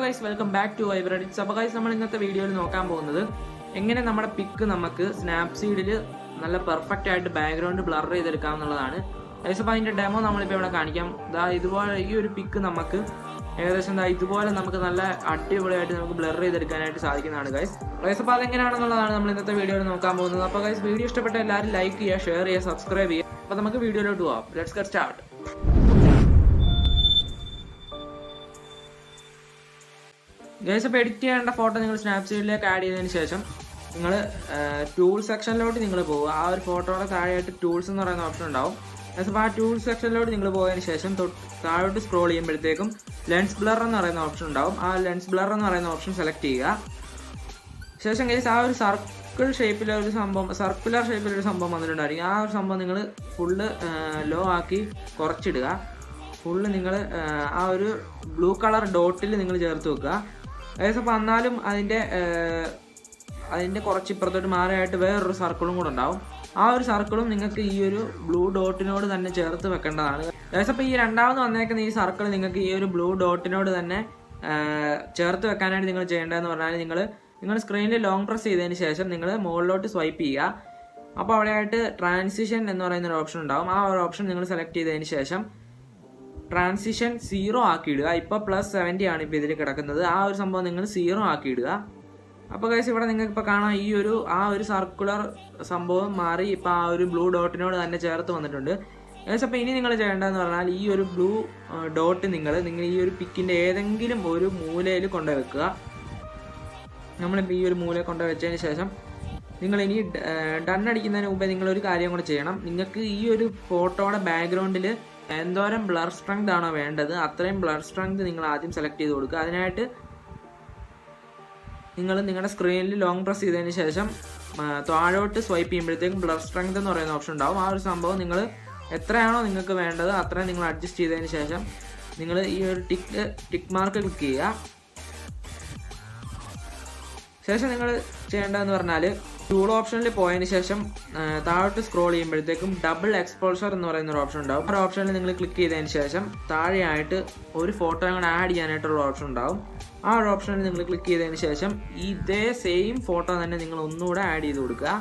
guys, welcome back to Vibrant. So guys, നമ്മൾ ഇന്നത്തെ വീഡിയോയിൽ നോക്കാൻ പോകുന്നത് എങ്ങനെ നമ്മുടെ പിക്ക് നമുക്ക് സ്നാപ്സീഡിൽ നല്ല പെർഫെക്റ്റ് ആയിട്ട് ബാക്ക്ഗ്രൗണ്ട് ബ്ലർ ചെയ്തെടുക്കാം എന്നുള്ളതാണ്. ഗൈസ് അപ്പോൾ അതിന്റെ ഡെമോ നമ്മളിപ്പോൾ ഇവിടെ കാണിക്കാം. ഇതുപോലെ ഈ ഒരു പിക്ക് നമുക്ക് ഏകദേശം ഇതുപോലെ നമുക്ക് നല്ല അടിപൊളിയായിട്ട് നമുക്ക് ബ്ലർ ചെയ്തെടുക്കാനായിട്ട് സാധിക്കുന്നതാണ് ഗൈസ്. അപ്പോൾ അതെങ്ങനെയാണെന്നുള്ളതാണ് നമ്മൾ ഇന്നത്തെ വീഡിയോയിൽ നോക്കാൻ പോകുന്നത്. അപ്പോൾ ഗൈസ് വീഡിയോ ഇഷ്ടപ്പെട്ട എല്ലാവരും ലൈക്ക് ചെയ്യുക, ഷെയർ ചെയ്യുക, സബ്സ്ക്രൈബ് ചെയ്യുക. അപ്പോൾ നമുക്ക് വീഡിയോയിലോട്ട് പോകാം. Let's get start. ഗൈസ് അപ്പോൾ എഡിറ്റ് ചെയ്യേണ്ട ഫോട്ടോ നിങ്ങൾ സ്നാപ്സീഡിലേക്ക് ആഡ് ചെയ്തതിന് ശേഷം നിങ്ങൾ ടൂൾ സെക്ഷനിലോട്ട് നിങ്ങൾ പോകുക. ആ ഒരു ഫോട്ടോയുടെ താഴെയായിട്ട് ടൂൾസ് എന്ന് പറയുന്ന ഓപ്ഷൻ ഉണ്ടാവും. ഗൈസ് അപ്പോൾ ആ ടൂൾ സെക്ഷനിലോട്ട് നിങ്ങൾ പോയതിന് ശേഷം താഴോട്ട് സ്ക്രോൾ ചെയ്യുമ്പോഴത്തേക്കും ലെൻസ് ബ്ലർ എന്ന് പറയുന്ന ഓപ്ഷൻ ഉണ്ടാവും. ആ ലെൻസ് ബ്ലർ എന്ന് പറയുന്ന ഓപ്ഷൻ സെലക്ട് ചെയ്യുക. ശേഷം ഗൈസ് ആ ഒരു സർക്കുലർ ഷേപ്പിലൊരു സംഭവം വന്നിട്ടുണ്ടായിരിക്കും. ആ ഒരു സംഭവം നിങ്ങൾ ഫുള്ള് ലോ ആക്കി കുറച്ചിടുക. ഫുള്ള് നിങ്ങൾ ആ ഒരു ബ്ലൂ കളർ ഡോട്ടിൽ നിങ്ങൾ ചേർത്ത് വെക്കുക. ഏകദേശം അപ്പോൾ എന്നാലും അതിൻ്റെ കുറച്ച് ഇപ്പുറത്തോട്ട് മാറിയായിട്ട് വേറൊരു സർക്കിളും കൂടെ ഉണ്ടാവും. ആ ഒരു സർക്കിളും നിങ്ങൾക്ക് ഈ ഒരു ബ്ലൂ ഡോട്ടിനോട് തന്നെ ചേർത്ത് വെക്കേണ്ടതാണ്. ഏകദേശം അപ്പോൾ ഈ രണ്ടാമത് വന്നേക്കുന്ന ഈ സർക്കിൾ നിങ്ങൾക്ക് ഈ ഒരു ബ്ലൂ ഡോട്ടിനോട് തന്നെ ചേർത്ത് വെക്കാനായിട്ട് നിങ്ങൾ ചെയ്യേണ്ടതെന്ന് പറഞ്ഞാൽ നിങ്ങൾ സ്ക്രീനിൽ ലോങ് പ്രസ് ചെയ്തതിന് ശേഷം നിങ്ങൾ മുകളിലോട്ട് സ്വൈപ്പ് ചെയ്യുക. അപ്പോൾ അവിടെയായിട്ട് ട്രാൻസിഷൻ എന്ന് പറയുന്ന ഒരു ഓപ്ഷൻ ഉണ്ടാവും. ആ ഒരു ഓപ്ഷൻ നിങ്ങൾ സെലക്ട് ചെയ്തതിന് ശേഷം ട്രാൻസിഷൻ 0 ആക്കിയിടുക. ഇപ്പോൾ +70 ആണ് ഇപ്പോൾ ഇതിൽ കിടക്കുന്നത്. ആ ഒരു സംഭവം നിങ്ങൾ 0 ആക്കിയിടുക. അപ്പോൾ ഗൈസ് ഇവിടെ നിങ്ങൾക്ക് ഇപ്പോൾ കാണാം ആ ഒരു സർക്കുലർ സംഭവം മാറി ഇപ്പോൾ ആ ഒരു ബ്ലൂ ഡോട്ടിനോട് തന്നെ ചേർത്ത് വന്നിട്ടുണ്ട്. ഗൈസ് അപ്പോൾ ഇനി നിങ്ങൾ ചെയ്യേണ്ടതെന്ന് പറഞ്ഞാൽ ഈ ഒരു ബ്ലൂ ഡോട്ട് നിങ്ങൾ ഈ ഒരു പിക്കിൻ്റെ ഏതെങ്കിലും ഒരു മൂലയിൽ കൊണ്ടുപോയി വെക്കുക. നമ്മളിപ്പോൾ ഈ ഒരു മൂലയിൽ കൊണ്ടുപോയി വെച്ചതിന് ശേഷം നിങ്ങൾ ഇനി ഡൺ അടിക്കുന്നതിന് മുമ്പേ നിങ്ങളൊരു കാര്യം കൂടെ ചെയ്യണം. നിങ്ങൾക്ക് ഈ ഒരു ഫോട്ടോയുടെ ബാക്ക്ഗ്രൗണ്ടിൽ എന്തോരം ബ്ലർ സ്ട്രെങ്ത് ആണോ വേണ്ടത് അത്രയും ബ്ലർ സ്ട്രെങ്ത് നിങ്ങൾ ആദ്യം സെലക്ട് ചെയ്ത് കൊടുക്കുക. അതിനായിട്ട് നിങ്ങൾ നിങ്ങളുടെ സ്ക്രീനിൽ ലോങ് പ്രസ് ചെയ്തതിന് ശേഷം താഴോട്ട് സ്വൈപ്പ് ചെയ്യുമ്പോഴത്തേക്കും ബ്ലർ സ്ട്രെങ്ത് എന്ന് പറയുന്ന ഓപ്ഷൻ ഉണ്ടാവും. ആ ഒരു സംഭവം നിങ്ങൾ എത്രയാണോ നിങ്ങൾക്ക് വേണ്ടത് അത്രയും നിങ്ങൾ അഡ്ജസ്റ്റ് ചെയ്തതിന് ശേഷം നിങ്ങൾ ഈ ഒരു ടിക്ക് മാർക്ക് ക്ലിക്ക് ചെയ്യുക. ശേഷം നിങ്ങൾ ചെയ്യേണ്ടതെന്ന് പറഞ്ഞാൽ ടൂൾ ഓപ്ഷനിൽ പോയതിന് ശേഷം താഴോട്ട് സ്ക്രോൾ ചെയ്യുമ്പോഴത്തേക്കും ഡബിൾ എക്സ്പോഷർ എന്ന് പറയുന്ന ഒരു ഓപ്ഷൻ ഉണ്ടാവും. ആ ഓപ്ഷനിൽ നിങ്ങൾ ക്ലിക്ക് ചെയ്തതിന് ശേഷം താഴെയായിട്ട് ഒരു ഫോട്ടോ കൂടെ ആഡ് ചെയ്യാനായിട്ടുള്ള ഓപ്ഷൻ ഉണ്ടാവും. ആ ഒരു ഓപ്ഷനിൽ നിങ്ങൾ ക്ലിക്ക് ചെയ്തതിന് ശേഷം ഇതേ സെയിം ഫോട്ടോ തന്നെ നിങ്ങൾ ഒന്നുകൂടെ ആഡ് ചെയ്ത് കൊടുക്കുക.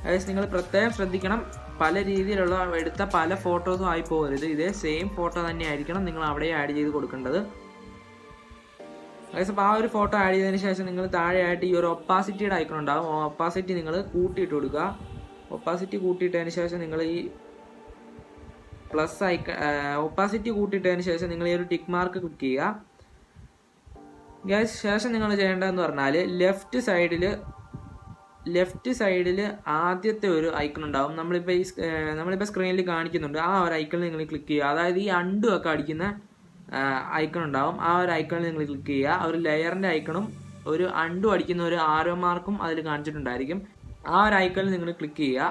അതായത് നിങ്ങൾ പ്രത്യേകം ശ്രദ്ധിക്കണം, പല രീതിയിലുള്ള എടുത്ത പല ഫോട്ടോസും ആയി പോകരുത്. ഇതേ സെയിം ഫോട്ടോ തന്നെ ആയിരിക്കണം നിങ്ങൾ അവിടെ ആഡ് ചെയ്ത് കൊടുക്കേണ്ടത്. അപ്പോൾ ആ ഒരു ഫോട്ടോ ആഡ് ചെയ്തതിന് ശേഷം നിങ്ങൾ താഴെയായിട്ട് ഈ ഒരു ഒപ്പാസിറ്റിയുടെ ഐക്കൺ ഉണ്ടാകും. ഒപ്പാസിറ്റി നിങ്ങൾ കൂട്ടിയിട്ട് കൊടുക്കുക. ഒപ്പാസിറ്റി കൂട്ടിയിട്ടതിന് ശേഷം നിങ്ങൾ ഈ ഒപ്പാസിറ്റി കൂട്ടിയിട്ടതിന് ശേഷം നിങ്ങൾ ഈ ഒരു ടിക്ക് മാർക്ക് ക്ലിക്ക് ചെയ്യുക. ശേഷം നിങ്ങൾ ചെയ്യേണ്ടതെന്ന് പറഞ്ഞാൽ ലെഫ്റ്റ് സൈഡിൽ ആദ്യത്തെ ഒരു ഐക്കൺ ഉണ്ടാവും. നമ്മളിപ്പോൾ സ്ക്രീനിൽ കാണിക്കുന്നുണ്ട്. ആ ഒരു ഐക്കണിൽ നിങ്ങൾ ക്ലിക്ക് ചെയ്യുക. അതായത് ഈ അണ്ടും ഒക്കെ അടിക്കുന്ന ഐക്കൺ ഉണ്ടാവും. ആ ഒരു ഐക്കണിൽ നിങ്ങൾ ക്ലിക്ക് ചെയ്യുക. ഒരു ലെയറിൻ്റെ ഐക്കണും ഒരു അണ്ടു അടിക്കുന്ന ഒരു ആരോ മാർക്കും അതിൽ കാണിച്ചിട്ടുണ്ടായിരിക്കും. ആ ഒരു ഐക്കണിൽ നിങ്ങൾ ക്ലിക്ക് ചെയ്യുക.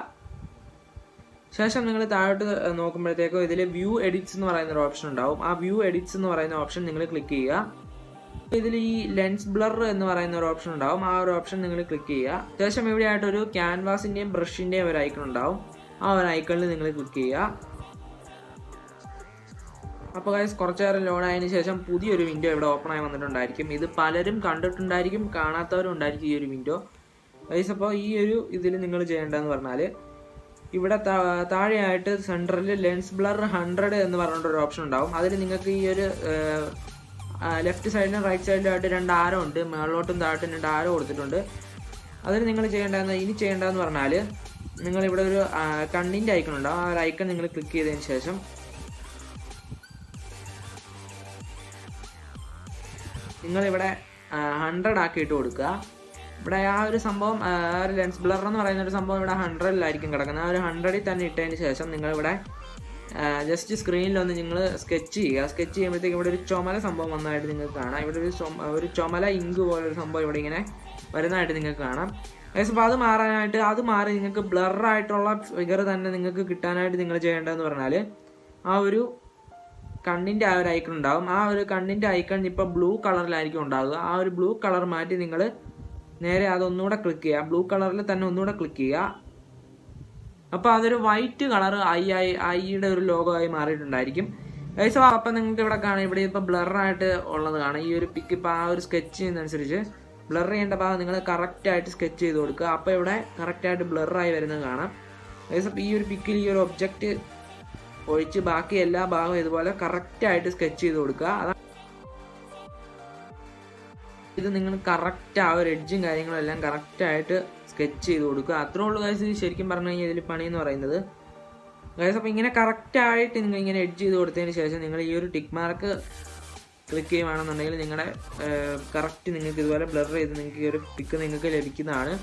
ശേഷം നിങ്ങൾ താഴോട്ട് നോക്കുമ്പോഴത്തേക്കും ഇതിൽ വ്യൂ എഡിറ്റ്സ് എന്ന് പറയുന്ന ഒരു ഓപ്ഷൻ ഉണ്ടാവും. ആ വ്യൂ എഡിറ്റ്സ് എന്ന് പറയുന്ന ഓപ്ഷൻ നിങ്ങൾ ക്ലിക്ക് ചെയ്യുക. ഇതിൽ ഈ ലെൻസ് ബ്ലർ എന്ന് പറയുന്ന ഒരു ഓപ്ഷൻ ഉണ്ടാവും. ആ ഒരു ഓപ്ഷൻ നിങ്ങൾ ക്ലിക്ക് ചെയ്യുക. ശേഷം ഇവിടെ ആയിട്ടൊരു ക്യാൻവാസിൻ്റെയും ബ്രഷിൻ്റെയും ഒരു ഐക്കൺ ഉണ്ടാവും. ആ ഒരു ഐക്കണിൽ നിങ്ങൾ ക്ലിക്ക് ചെയ്യുക. അപ്പോൾ ഗൈസ് കുറച്ച് നേരം ലോഡ് ആയതിനു ശേഷം പുതിയൊരു വിൻഡോ ഇവിടെ ഓപ്പൺ ആയി വന്നിട്ടുണ്ടായിരിക്കും. ഇത് പലരും കണ്ടിട്ടുണ്ടായിരിക്കും, കാണാത്തവരും ഉണ്ടായിരിക്കും ഈ ഒരു വിൻഡോ. ഗൈസ് അപ്പോൾ ഈ ഒരു ഇതിൽ നിങ്ങൾ ചെയ്യേണ്ടതെന്ന് പറഞ്ഞാൽ ഇവിടെ താഴെയായിട്ട് സെൻറ്ററിൽ ലെൻസ് ബ്ലർ 100 എന്ന് പറഞ്ഞിട്ടൊരു ഓപ്ഷൻ ഉണ്ടാവും. അതിൽ നിങ്ങൾക്ക് ഈ ഒരു ലെഫ്റ്റ് സൈഡിലും റൈറ്റ് സൈഡിലുമായിട്ട് 2 ആരോ ഉണ്ട്. മുകളിലോട്ടും താഴോട്ടും 2 ആരോ കൊടുത്തിട്ടുണ്ട്. അതിൽ നിങ്ങൾ ചെയ്യേണ്ടതെന്ന് പറഞ്ഞാൽ നിങ്ങളിവിടെ ഒരു കണ്ണിൻ്റെ ഐക്കൺ ഉണ്ടാവും. ആ ഒരു ഐക്കൺ നിങ്ങൾ ക്ലിക്ക് ചെയ്തതിന് ശേഷം നിങ്ങളിവിടെ 100 ആക്കിയിട്ട് കൊടുക്കുക. ഇവിടെ ആ ഒരു സംഭവം ഒരു ലെൻസ് ബ്ലർ എന്ന് പറയുന്ന ഒരു സംഭവം ഇവിടെ 100-ലായിരിക്കും കിടക്കുന്നത്. ആ ഒരു 100-ൽ തന്നെ ഇട്ടതിന് ശേഷം നിങ്ങളിവിടെ ജസ്റ്റ് സ്ക്രീനിലൊന്ന് നിങ്ങൾ സ്കെച്ച് ചെയ്യുക. സ്കെച്ച് ചെയ്യുമ്പോഴത്തേക്ക് ഇവിടെ ഒരു ചുമല സംഭവം വന്നതായിട്ട് നിങ്ങൾക്ക് കാണാം. ഇവിടെ ഒരു ചുമല ഇങ്ക് പോലൊരു സംഭവം ഇവിടെ ഇങ്ങനെ വരുന്നതായിട്ട് നിങ്ങൾക്ക് കാണാം. അപ്പോൾ അത് മാറി നിങ്ങൾക്ക് ബ്ലറായിട്ടുള്ള ഫിഗർ തന്നെ നിങ്ങൾക്ക് കിട്ടാനായിട്ട് നിങ്ങൾ ചെയ്യേണ്ടതെന്ന് പറഞ്ഞാൽ ആ ഒരു കണ്ണിൻ്റെ ആ ഒരു ഐക്കൺ ഉണ്ടാകും. ആ ഒരു കണ്ണിൻ്റെ ഐക്കൺ ഇപ്പോൾ ബ്ലൂ കളറിലായിരിക്കും ഉണ്ടാകുക. ആ ഒരു ബ്ലൂ കളർ മാറ്റി നിങ്ങൾ നേരെ അതൊന്നുകൂടെ ക്ലിക്ക് ചെയ്യുക. ബ്ലൂ കളറിൽ തന്നെ ഒന്നുകൂടെ ക്ലിക്ക് ചെയ്യുക. അപ്പോൾ അതൊരു വൈറ്റ് കളർ ഐയുടെ ഒരു ലോഗോ ആയി മാറിയിട്ടുണ്ടായിരിക്കും. ഗൈസ് അപ്പം നിങ്ങൾക്ക് ഇവിടെ കാണാം, ഇവിടെ ഇപ്പോൾ ബ്ലറായിട്ട് ഉള്ളത് കാണാം. ഈ ഒരു പിക്ക് ഇപ്പോൾ ആ ഒരു സ്കെച്ച് ചെയ്യുന്നതനുസരിച്ച് ബ്ലർ ചെയ്യേണ്ട ഭാഗം നിങ്ങൾ കറക്റ്റായിട്ട് സ്കെച്ച് ചെയ്ത് കൊടുക്കുക. അപ്പോൾ ഇവിടെ കറക്റ്റായിട്ട് ബ്ലറായി വരുന്നത് കാണാം. ഗൈസ് അപ്പോൾ ഈ ഒരു പിക്കിൽ ഈ ഒരു ഒബ്ജക്റ്റ് ഒഴിച്ച് ബാക്കി എല്ലാ ഭാഗവും ഇതുപോലെ കറക്റ്റായിട്ട് സ്കെച്ച് ചെയ്ത് കൊടുക്കുക. അതാണ് ഇത് നിങ്ങൾ കറക്റ്റ് ആ ഒരു എഡ്ജും കാര്യങ്ങളും എല്ലാം കറക്റ്റായിട്ട് സ്കെച്ച് ചെയ്ത് കൊടുക്കുക. അത്രേ ഉള്ളൂ ഗൈസ്. ശരിക്കും പറഞ്ഞു കഴിഞ്ഞാൽ ഇതിൽ പണി എന്ന് പറയുന്നത് ഗൈസ്. അപ്പോൾ ഇങ്ങനെ കറക്റ്റായിട്ട് നിങ്ങൾ ഇങ്ങനെ എഡ്ജ് ചെയ്ത് കൊടുത്തതിന് ശേഷം നിങ്ങൾ ഈ ഒരു ടിക്ക് മാർക്ക് ക്ലിക്ക് ചെയ്യുകയാണെന്നുണ്ടെങ്കിൽ നിങ്ങളുടെ കറക്റ്റ് നിങ്ങൾക്ക് ഇതുപോലെ ബ്ലർ ചെയ്ത് നിങ്ങൾക്ക് ഈ ഒരു പിക്ക് നിങ്ങൾക്ക് ലഭിക്കുന്നതാണ്.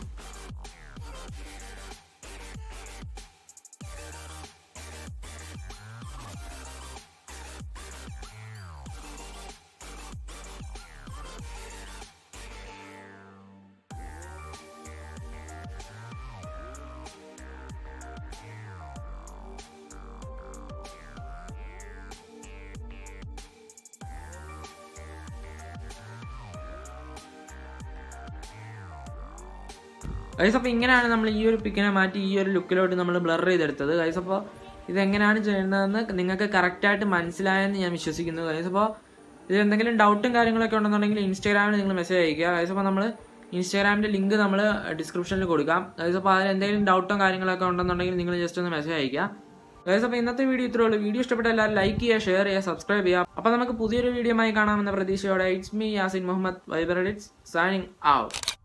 ഗൈസ് അപ്പോൾ ഇങ്ങനെയാണ് നമ്മൾ ഈ ഒരു പിക്കിനെ മാറ്റി ഈ ഒരു ലുക്കിലോട്ട് നമ്മൾ ബ്ലർ ചെയ്തെടുത്തത്. ഗൈസ് അപ്പോൾ ഇതെങ്ങനെയാണ് ചെയ്യുന്നതെന്ന് നിങ്ങൾക്ക് കറക്റ്റായിട്ട് മനസ്സിലായെന്ന് ഞാൻ വിശ്വസിക്കുന്നു. ഗൈസ് അപ്പോൾ ഇത് എന്തെങ്കിലും ഡൗട്ടും കാര്യങ്ങളൊക്കെ ഉണ്ടെന്നുണ്ടെങ്കിൽ ഇൻസ്റ്റാഗ്രാമിൽ നിങ്ങൾ മെസ്സേജ് അയക്കുക. ഗൈസ് അപ്പോൾ നമ്മൾ ഇൻസ്റ്റാഗ്രാമിൻ്റെ ലിങ്ക് നമ്മൾ ഡിസ്ക്രിപ്ഷനിൽ കൊടുക്കാം. ഗൈസ് അപ്പോൾ അതിൽ എന്തെങ്കിലും ഡൗട്ടോ കാര്യങ്ങളൊക്കെ ഉണ്ടെന്നുണ്ടെങ്കിൽ നിങ്ങൾ ജസ്റ്റ് ഒന്ന് മെസ്സേജ് അയക്കുക. ഗൈസ് അപ്പോൾ ഇന്നത്തെ വീഡിയോ ഇത്രേ ഉള്ളൂ. വീഡിയോ ഇഷ്ടപ്പെട്ട എല്ലാവരും ലൈക്ക് ചെയ്യുക, ഷെയർ ചെയ്യുക, സബ്സ്ക്രൈബ് ചെയ്യുക. അപ്പോൾ നമുക്ക് പുതിയൊരു വീഡിയോയുമായി കാണാമെന്ന പ്രതീക്ഷയോടെ it's me Yasin Muhammad Viber edits signing out.